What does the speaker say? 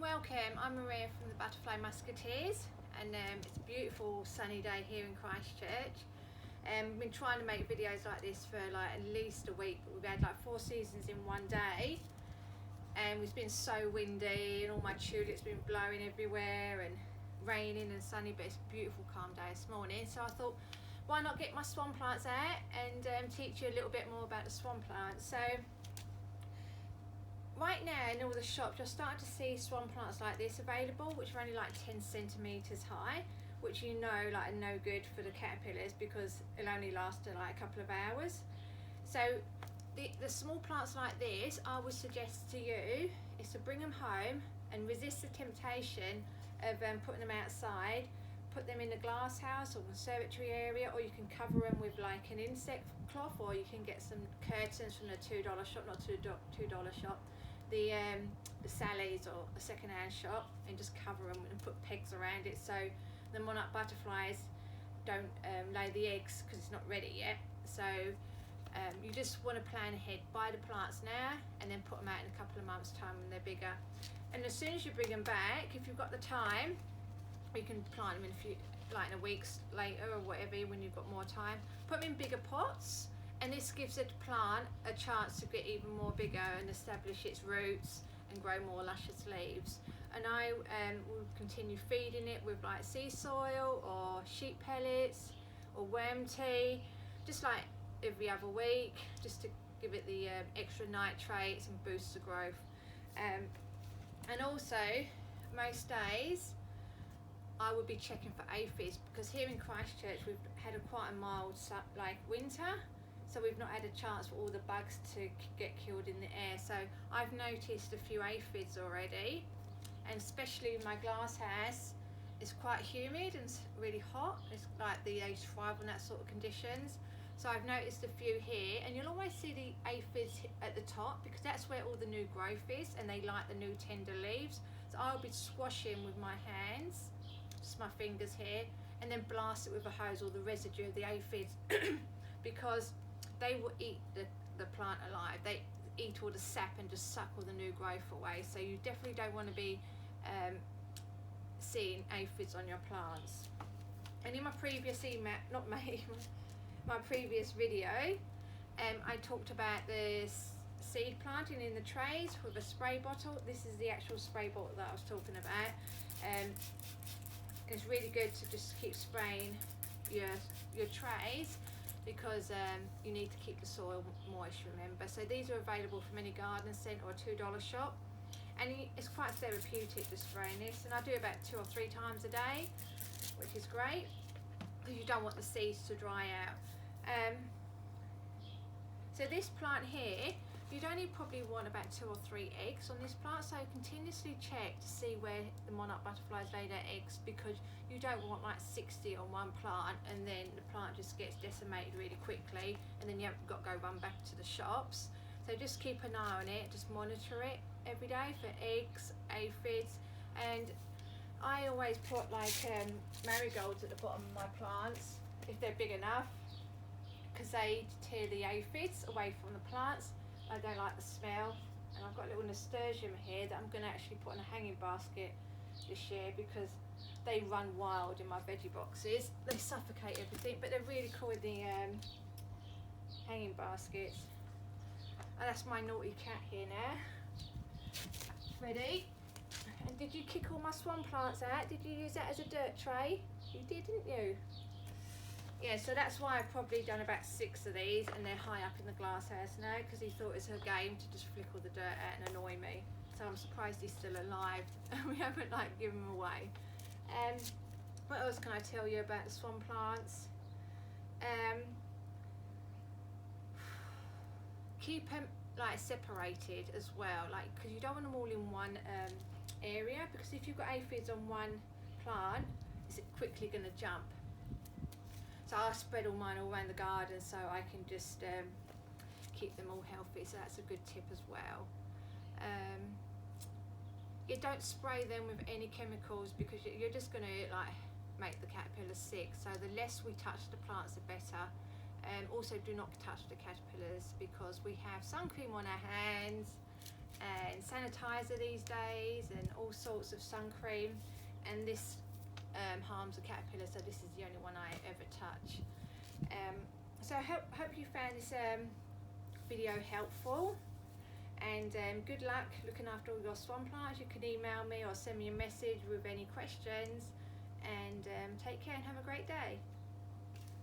welcome. I'm Maria from the Butterfly Musketeers, and it's a beautiful sunny day here in Christchurch. We've been trying to make videos like this for like at least a week, but we've had like 4 seasons in one day, and it's been so windy and all my tulips been blowing everywhere and raining and sunny, but it's a beautiful calm day this morning. So I thought, why not get my swan plants out and teach you a little bit more about the swan plants. So right now in all the shops you're starting to see swan plants like this available, which are only like 10 centimeters high, which you know like are no good for the caterpillars because it'll only last like a couple of hours. So the small plants like this, I would suggest to you is to bring them home and resist the temptation of putting them outside. Put them in a glass house or conservatory area, or you can cover them with like an insect cloth, or you can get some curtains from the $2 shop, not $2 shop, the Sally's or a second-hand shop, and just cover them and put pegs around it so the monarch butterflies don't lay the eggs because it's not ready yet. So you just want to plan ahead, buy the plants now and then put them out in a couple of months time when they're bigger. And as soon as you bring them back, if you've got the time, you can plant them in a week later or whatever when you've got more time. Put them in bigger pots, and this gives the plant a chance to get even more bigger and establish its roots and grow more luscious leaves. And I will continue feeding it with like sea soil or sheep pellets or worm tea, just like every other week, just to give it the extra nitrates and boost the growth. And also most days I would be checking for aphids, because here in Christchurch we've had quite a mild winter, so we've not had a chance for all the bugs to get killed in the air. So I've noticed a few aphids already, and especially in my glass house it's quite humid and really hot. It's like they thrive on that sort of conditions. So I've noticed a few here, and you'll always see the aphids at the top because that's where all the new growth is, and they like the new tender leaves. So I'll be squashing with my hands, just my fingers here, and then blast it with a hose, or the residue of the aphids because they will eat the plant alive. They eat all the sap and just suck all the new growth away. So you definitely don't want to be seeing aphids on your plants. And in my previous my previous video, I talked about the seed planting in the trays with a spray bottle. This is the actual spray bottle that I was talking about. It's really good to just keep spraying your trays because you need to keep the soil moist, remember. So these are available from any garden centre or a $2 shop, and it's quite therapeutic just spraying this, and I do it about 2 or 3 times a day, which is great because you don't want the seeds to dry out. So this plant here, you'd only probably want about 2 or 3 eggs on this plant, so continuously check to see where the monarch butterflies lay their eggs, because you don't want like 60 on one plant and then the plant just gets decimated really quickly and then you haven't got to go run back to the shops. So just keep an eye on it, just monitor it every day for eggs, aphids. And I always put like marigolds at the bottom of my plants if they're big enough, because they tear the aphids away from the plants. I don't like the smell. And I've got a little nasturtium here that I'm going to actually put in a hanging basket this year because they run wild in my veggie boxes. They suffocate everything, but they're really cool in the hanging baskets. And that's my naughty cat here now. Ready? And did you kick all my swan plants out? Did you use that as a dirt tray? You did, didn't you? Yeah, so that's why I've probably done about 6 of these, and they're high up in the glass house now because he thought it was a game to just flick all the dirt out and annoy me. So I'm surprised he's still alive. We haven't like given him away. What else can I tell you about the swan plants? Keep them like separated as well, like because you don't want them all in one area, because if you've got aphids on one plant, it's quickly going to jump. So I spread all mine all around the garden so I can just keep them all healthy. So that's a good tip as well. You don't spray them with any chemicals because you're just going to like make the caterpillars sick. So the less we touch the plants, the better. Also do not touch the caterpillars because we have sun cream on our hands and sanitizer these days and all sorts of sun cream, and this harms the caterpillar, so this is the only one I ever touch. So I hope you found this video helpful, and good luck looking after all your swan plants. You can email me or send me a message with any questions, and take care and have a great day.